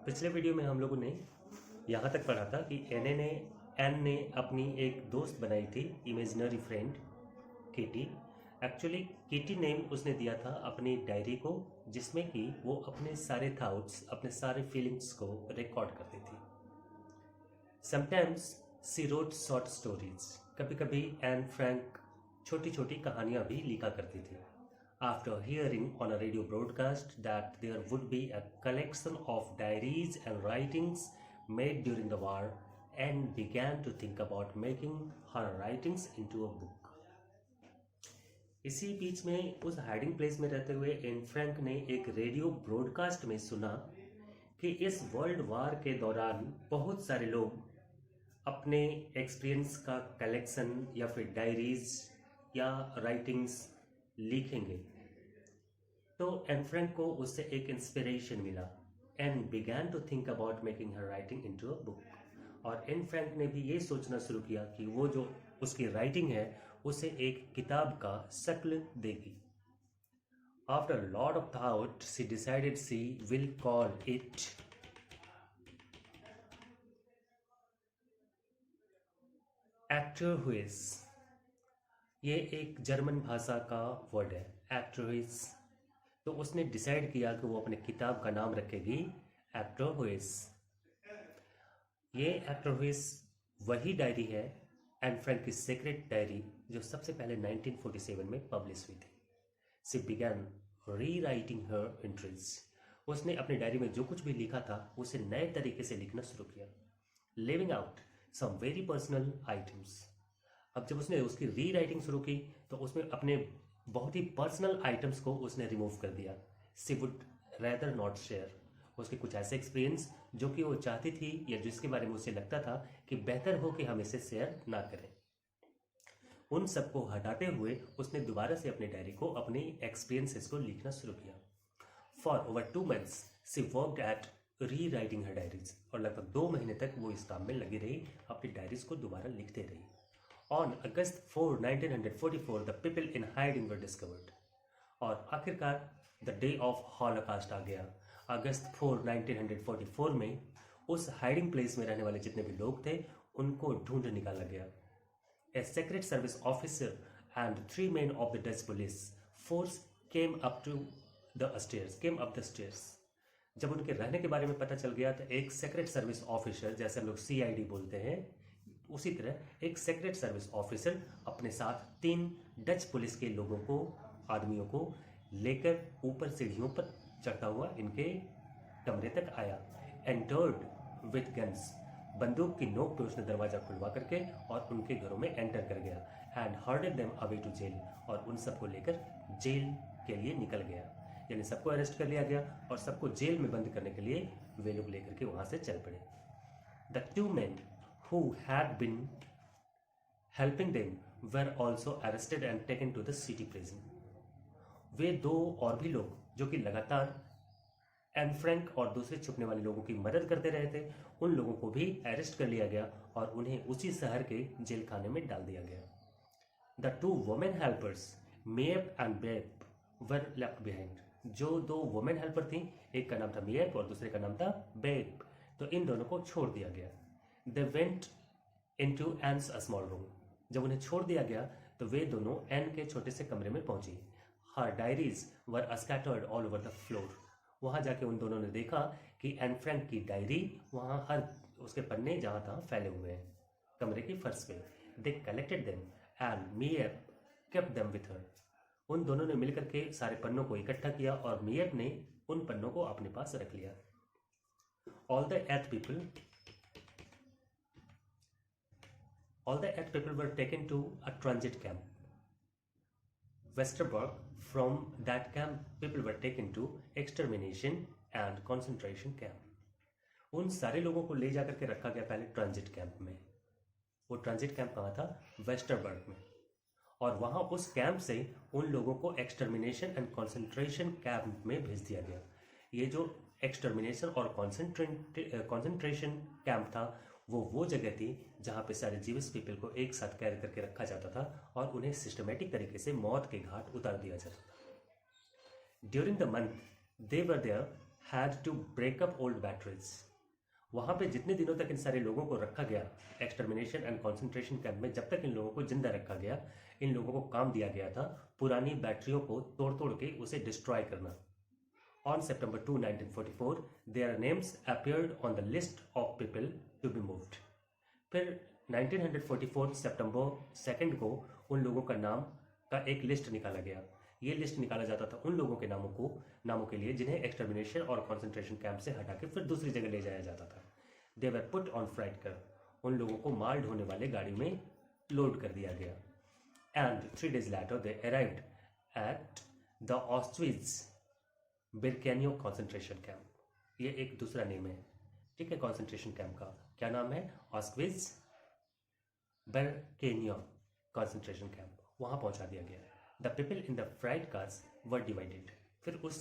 पिछले वीडियो में हम लोगों ने यहाँ तक पढ़ा था कि एन ने अपनी एक दोस्त बनाई थी, imaginary friend kitty. Actually kitty name उसने दिया था अपनी डायरी को, जिसमें कि वो अपने सारे थॉट्स, अपने सारे फीलिंग्स को रिकॉर्ड करती थी। समटाइम्स सी रोट शॉर्ट स्टोरीज, कभी कभी एन फ्रैंक छोटी छोटी कहानियाँ भी लिखा करती थी। After hearing on a radio broadcast that there would be a collection of diaries and writings made during the war, Anne began to think about making her writings into a book. इसी बीच में उस hiding place में रहते हुए N Frank ने एक radio broadcast में सुना कि इस वर्ल्ड वार के दौरान बहुत सारे लोग अपने एक्सपीरियंस का कलेक्शन या फिर डायरीज या राइटिंग्स लिखेंगे। तो एन फ्रैंक को उससे एक इंस्पिरेशन मिला and began to think about making her writing into a book. और एन फ्रैंक ने भी ये सोचना शुरू किया कि वो जो उसकी राइटिंग है उसे एक किताब का शक्ल देगी। After lot of thought she decided she will call it Achterhuis. ये एक जर्मन भाषा का वर्ड है, एक्टरहुइस। तो उसने डिसाइड किया कि वो अपने किताब का नाम रखेगी एक्टरहुइस। ये एक्टरहुइस वही डायरी है, एन फ्रैंक की सीक्रेट डायरी, जो सबसे पहले 1947 में पब्लिश हुई थी। She began rewriting her entries. उसने अपनी डायरी में जो कुछ भी लिखा था उसे नए तरीके से लिखना शुरू किया, leaving out some very personal items. अब जब उसने उसकी रीराइटिंग शुरू की तो उसमें अपने बहुत ही पर्सनल आइटम्स को उसने रिमूव कर दिया। She would rather not share. उसके कुछ ऐसे एक्सपीरियंस जो कि वो चाहती थी या जिसके बारे में उसे लगता था कि बेहतर हो कि हम इसे शेयर ना करें, उन सबको हटाते हुए उसने दोबारा से अपनी डायरी को, अपने एक्सपीरियंसेस को लिखना शुरू किया। For over 2 months she worked eight री राइटिंग हर डायरीज। और लगभग 2 महीने तक वो इस काम में लगी रही, अपनी डायरीज को दोबारा लिखते रही। On August 4, 1944, the people in hiding were discovered. और आखिरकार द डे ऑफ हॉलोकास्ट आ गया। अगस्त 4, 1944 में उस हाइडिंग प्लेस में रहने वाले जितने भी लोग थे उनको ढूंढ निकाला गया। A secret service officer and 3 men of the Dutch police force came up the stairs. जब उनके रहने के बारे में पता चल गया तो एक सीक्रेट सर्विस ऑफिसर, जैसे हम लोग CID बोलते हैं, उसी तरह एक सीक्रेट सर्विस ऑफिसर अपने साथ 3 डच पुलिस के लोगों को, आदमियों को लेकर ऊपर सीढ़ियों पर चढ़ता हुआ इनके कमरे तक आया। Entered with guns. बंदूक की नोक पे उसने दरवाजा खुलवा करके और उनके घरों में एंटर कर गया। And herded them away to jail. और उन सबको लेकर जेल के लिए निकल गया। यानी सबको अरेस्ट कर लिया गया और सबको जेल में बंद करने के लिए वे लोग लेकर के वहां से चल पड़े। The 2 men who had been helping them were also arrested and taken to the city prison. वे 2 और भी लोग जो कि लगातार एन फ्रैंक और दूसरे छुपने वाले लोगों की मदद करते रहे थे, उन लोगों को भी अरेस्ट कर लिया गया और उन्हें उसी शहर के जेल खाने में डाल दिया गया। The 2 women helpers, Miep and Bep, were left behind. जो 2 वुमेन हेल्पर थी, एक का नाम था मेप और दूसरे का नाम था बेप, तो इन दोनों को छोड़ दिया गया। They went into Anne's a small room. जब उन्हें छोड़ दिया गया तो वे दोनों एन के छोटे से कमरे में पहुंची। Her diaries were scattered all over the floor. वहां जाके उन दोनों ने देखा कि एन फ्रैंक की डायरी वहां हर उसके पन्ने जहां तहां फैले हुए हैं कमरे की फर्श पे। They collected them and map kept them with her. उन दोनों ने मिलकर के सारे पन्नों को इकट्ठा किया और मेप ने उन पन्नों को अपने पास रख लिया। All the 8 people were taken to a transit camp, Westerbork. From that camp, people were taken to extermination and concentration camp. उन सारे लोगों को ले जाकर के रखा गया पहले ट्रांजिट कैंप में। वो ट्रांजिट कैंप कहाँ था? वेस्टरबर्ग में। और वहाँ उस कैंप से उन लोगों को एक्सटर्मिनेशन एंड कॉन्सेंट्रेशन कैंप में भेज दिया गया। ये जो एक्सटर्मिनेशन और कॉन्सेंट्रेशन कैंप था वो जगह थी जहाँ पे सारे जीविस पीपल को एक साथ कैद करके रखा जाता था और उन्हें सिस्टमेटिक तरीके से मौत के घाट उतार दिया जाता था। During the month they were there had to break up old batteries. वहाँ पे जितने दिनों तक इन सारे लोगों को रखा गया एक्सटर्मिनेशन एंड कॉन्सेंट्रेशन कैंप में, जब तक इन लोगों को जिंदा रखा गया, इन लोगों को काम दिया गया था पुरानी बैटरियों को तोड़ तोड़ के उसे डिस्ट्रॉय करना। On September 2, 1944, their names appeared on the list of people to be moved. फिर 1944 सितंबर 2 को उन लोगों का नाम का एक लिस्ट निकाला गया। ये लिस्ट निकाला जाता था उन लोगों के नामों के लिए जिन्हें एक्सटर्मिनेशन और कंसंट्रेशन कैंप से हटा के फिर दूसरी जगह ले जाया जाता था। दे वर पुट ऑन फ्राइट कर, उन लोगों को माल ढोने वाले गाड़ी में लोड कर दिया गया। And 3 days later they arrived at the Auschwitz Birkenau concentration camp. ये एक दूसरा नेम है, ठीक है, कॉन्सेंट्रेशन कैंप का क्या नाम है? Auschwitz Birkenau concentration camp. वहाँ पहुँचा दिया गया। The people in the freight cars were divided. फिर उस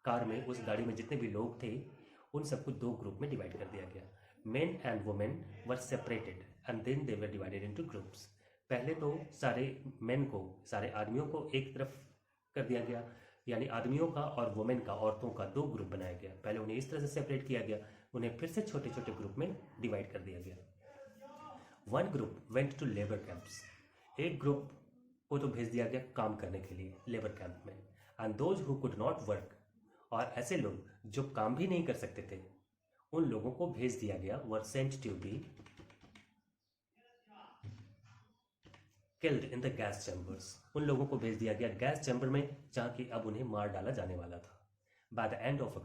कार में, उस गाड़ी में जितने भी लोग थे उन सबको दो ग्रुप में डिवाइड कर दिया गया। Men and women were separated and then they were divided into groups. पहले तो सारे मेन को, सारे आदमियों को एक तरफ कर दिया गया, यानी आदमियों का और वुमेन का, औरतों का दो ग्रुप बनाया गया। पहले उन्हें इस तरह से सेपरेट किया गया, उन्हें फिर से छोटे छोटे ग्रुप में डिवाइड कर दिया गया। One group went to labour camps. एक ग्रुप को तो भेज दिया गया काम करने के लिए लेबर कैंप में। And those who could not work, और ऐसे लोग जो काम भी नहीं कर सकते थे उन लोगों को भेज दिया गया, were sent to be killed in the gas chambers. उन लोगों को भेज दिया गया गैस चैम्बर में, जहाँ की अब उन्हें मार डाला जाने वाला था। By the end of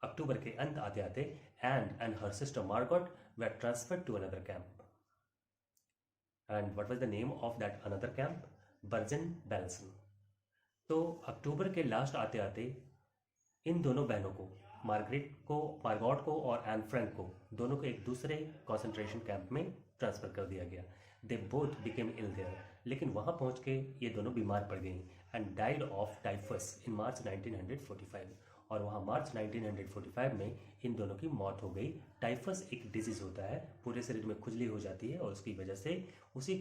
October के अंत आते आते and her sister Margot were transferred to another camp. And what was the name of that another camp? Bergen Belsen. तो अक्टूबर के लास्ट आते आते इन दोनों बहनों को, मार्गॉट को और एन फ्रैंक को, दोनों को एक दूसरे कॉन्सेंट्रेशन कैंप में ट्रांसफर कर दिया गया। They both became ill there, लेकिन वहाँ पहुँच के ये दोनों बीमार पड़ गई and died of typhus in March 1945। और वहाँ मार्च 1945 में इन दोनों की मौत हो गई। टाइफस एक डिजीज़ होता है, पूरे शरीर में खुजली हो जाती है और उसकी वजह से, उसी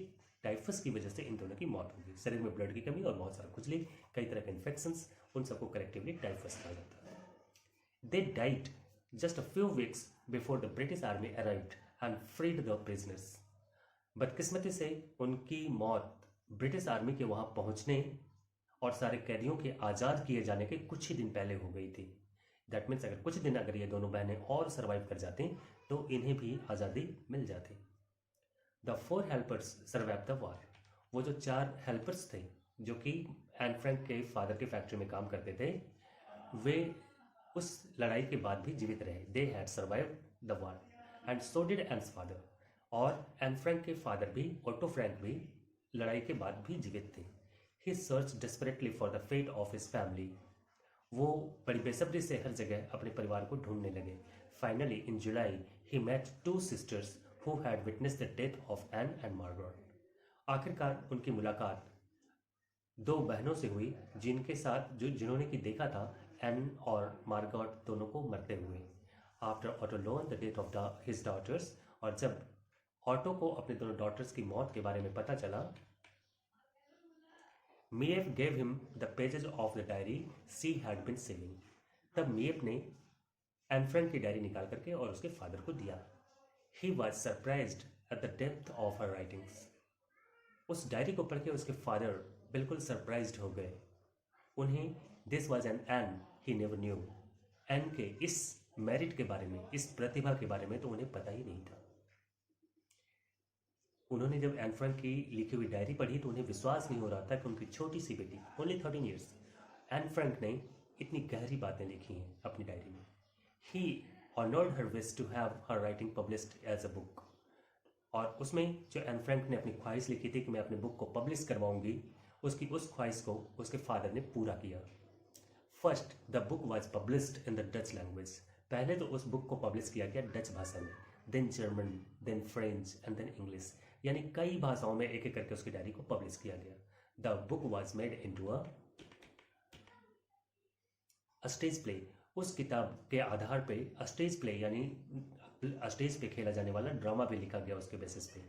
टाइफस की वजह से इन दोनों की मौत हो गई। शरीर में ब्लड की कमी और बहुत सारा खुजली, कई तरह के इन्फेक्शंस, उन सबको कलेक्टिवली टाइफस कहा जाता है। They died just a few weeks before the British army arrived and freed the prisoners. बदकिस्मती से उनकी मौत ब्रिटिश आर्मी के वहाँ पहुँचने और सारे कैदियों के आज़ाद किए जाने के कुछ ही दिन पहले हो गई थी। दैट मीन्स अगर कुछ दिन अगर ये दोनों बहनें और सर्वाइव कर जाती तो इन्हें भी आज़ादी मिल जाती। The 4 helpers survive the war. वो जो 4 हेल्पर्स थे जो कि एन फ्रैंक के फादर की फैक्ट्री में काम करते थे, वे उस लड़ाई के बाद भी जीवित रहे। They had survive the war and so did Anne's father. और एन फ्रैंक के फादर भी, ऑटो फ्रैंक भी, लड़ाई के बाद भी जीवित थे। He search desperately for the fate of his family. वो बड़ी बेसब्री से हर जगह अपने परिवार को ढूंढने लगे। Finally in July he met 2 sisters who had witnessed the death of Anne and Margaret. आखिरकार उनकी मुलाकात 2 बहनों से हुई जिनके साथ जिन्होंने कि देखा था एन और मार्गरेट दोनों को मरते हुए। After Otto learn the death of his daughters, और जब ऑटो को अपने दोनों डॉटर्स की मौत के बारे में पता चला, Miep gave him the pages of the diary she had been saving. तब मीएफ ने एन फ्रैंक की डायरी निकाल करके और उसके फादर को दिया। He was surprised at the depth of her writings. उस डायरी को पढ़ के उसके फादर बिल्कुल सरप्राइज्ड हो गए। उन्हें this was Anne he never knew. Anne के इस मेरिट के बारे में, इस प्रतिभा के बारे में तो उन्हें पता ही नहीं था। उन्होंने जब एन फ्रैंक की लिखी हुई डायरी पढ़ी तो उन्हें विश्वास नहीं हो रहा था कि उनकी छोटी सी बेटी, ओनली 13 ईयर्स, एन फ्रैंक ने इतनी गहरी बातें लिखी हैं अपनी डायरी में। He honoured her wish to have her writing published as a book. और उसमें जो एन फ्रैंक ने अपनी ख्वाहिश लिखी थी कि मैं अपने बुक को पब्लिश करवाऊंगी, उसकी उस ख्वाहिश को उसके फादर ने पूरा किया। First the book was published in the Dutch language. पहले तो उस बुक को पब्लिश किया गया डच भाषा में, then German, then French and then English, यानी कई भाषाओं में एक एक करके उसकी डायरी को पब्लिश किया गया। The book was made into a stage play. उस किताब के आधार पे स्टेज प्ले, यानी स्टेज पे खेला जाने वाला ड्रामा भी लिखा गया उसके बेसिस पे।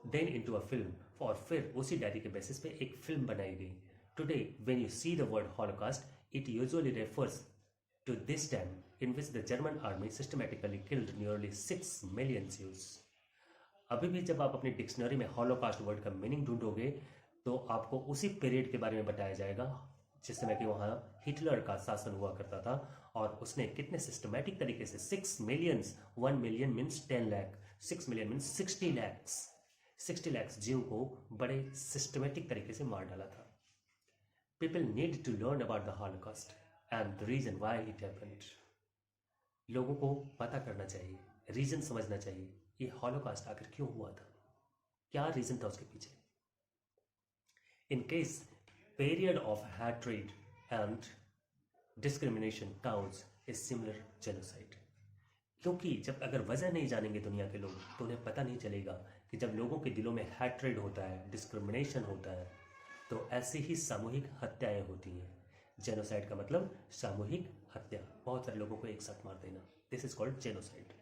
देन इनटू अ फिल्म, और फिर उसी डायरी के बेसिस पे एक फिल्म बनाई गई। Today when you see the word holocaust, it usually refers to this time in which the German army systematically killed nearly 6 million Jews. अभी भी जब आप अपनी डिक्शनरी में हॉलोकास्ट वर्ड का मीनिंग ढूंढोगे तो आपको उसी पीरियड के बारे में बताया जाएगा जिस समय कि वहाँ हिटलर का शासन हुआ करता था और उसने कितने सिस्टमैटिक तरीके से 6 millions, 1 million means 10 lakh, 6 million means 60 lakh जीव को बड़े सिस्टमैटिक तरीके से मार डाला था. People need to learn about the Holocaust and the reason why it happened. लोगों को पता करना चाहिए, रीजन समझना चाहिए, ये हॉलोकास्ट आखिर क्यों हुआ था, क्या रीजन था उसके पीछे. In case period of hatred and discrimination counts is similar genocide. क्योंकि जब अगर वजह नहीं जानेंगे दुनिया के लोग तो उन्हें पता नहीं चलेगा कि जब लोगों के दिलों में हैट्रेड होता है, डिस्क्रिमिनेशन होता है, तो ऐसी ही सामूहिक हत्याएं होती हैं. जेनोसाइड का मतलब सामूहिक हत्या, बहुत सारे लोगों को एक साथ मार देना. This is called genocide.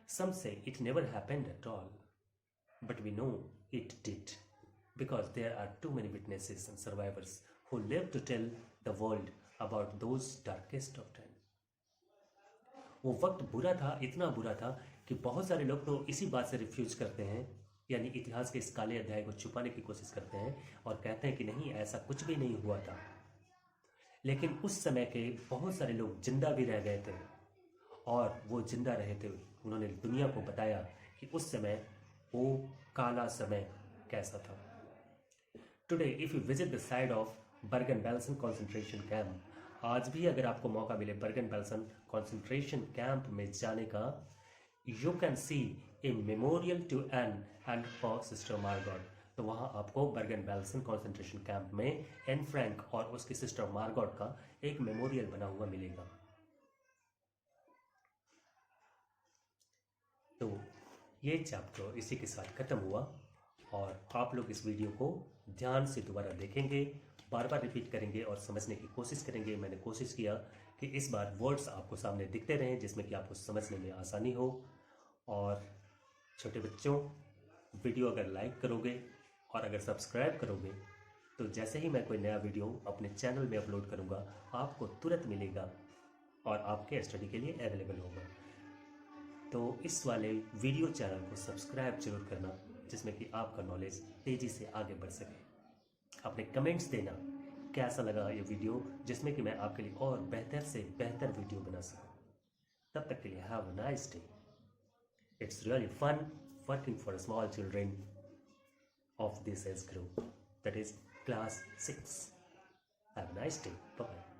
Some say it never happened at all, but we know it did because there are too many witnesses and survivors who live to tell the world about those darkest of time. वो वक्त बुरा था, इतना बुरा था कि बहुत सारे लोग तो इसी बात से रिफ्यूज करते हैं, यानी इतिहास के इस काले अध्याय को छुपाने की कोशिश करते हैं और कहते हैं कि नहीं, ऐसा कुछ भी नहीं हुआ था. लेकिन उस समय के बहुत सारे लोग जिंदा भी रह गए थे और वो जिंदा रहे थे. उन्होंने दुनिया को बताया कि उस समय वो काला समय कैसा था. Today, if you visit the site of Bergen-Belsen concentration camp, आज भी अगर आपको मौका मिले Bergen-Belsen concentration camp में जाने का, you can see a memorial to Anne and her sister Margot. तो वहाँ आपको Bergen-Belsen concentration camp में एन फ्रैंक और उसकी सिस्टर मार्गॉट का एक मेमोरियल बना हुआ मिलेगा. तो ये चैप्टर इसी के साथ खत्म हुआ और आप लोग इस वीडियो को ध्यान से दोबारा देखेंगे, बार बार रिपीट करेंगे और समझने की कोशिश करेंगे. मैंने कोशिश किया कि इस बार वर्ड्स आपको सामने दिखते रहें जिसमें कि आपको समझने में आसानी हो. और छोटे बच्चों, वीडियो अगर लाइक करोगे और अगर सब्सक्राइब करोगे तो जैसे ही मैं कोई नया वीडियो अपने चैनल में अपलोड करूँगा आपको तुरंत मिलेगा और आपके स्टडी के लिए अवेलेबल होगा. तो इस वाले वीडियो चैनल को सब्सक्राइब जरूर करना जिसमें कि आपका नॉलेज तेज़ी से आगे बढ़ सके. अपने कमेंट्स देना कैसा लगा ये वीडियो, जिसमें कि मैं आपके लिए और बेहतर से बेहतर वीडियो बना सकूं. तब तक के लिए have a nice day. It's really fun working for small children of this age group, that is class 6. Have a nice day. Bye.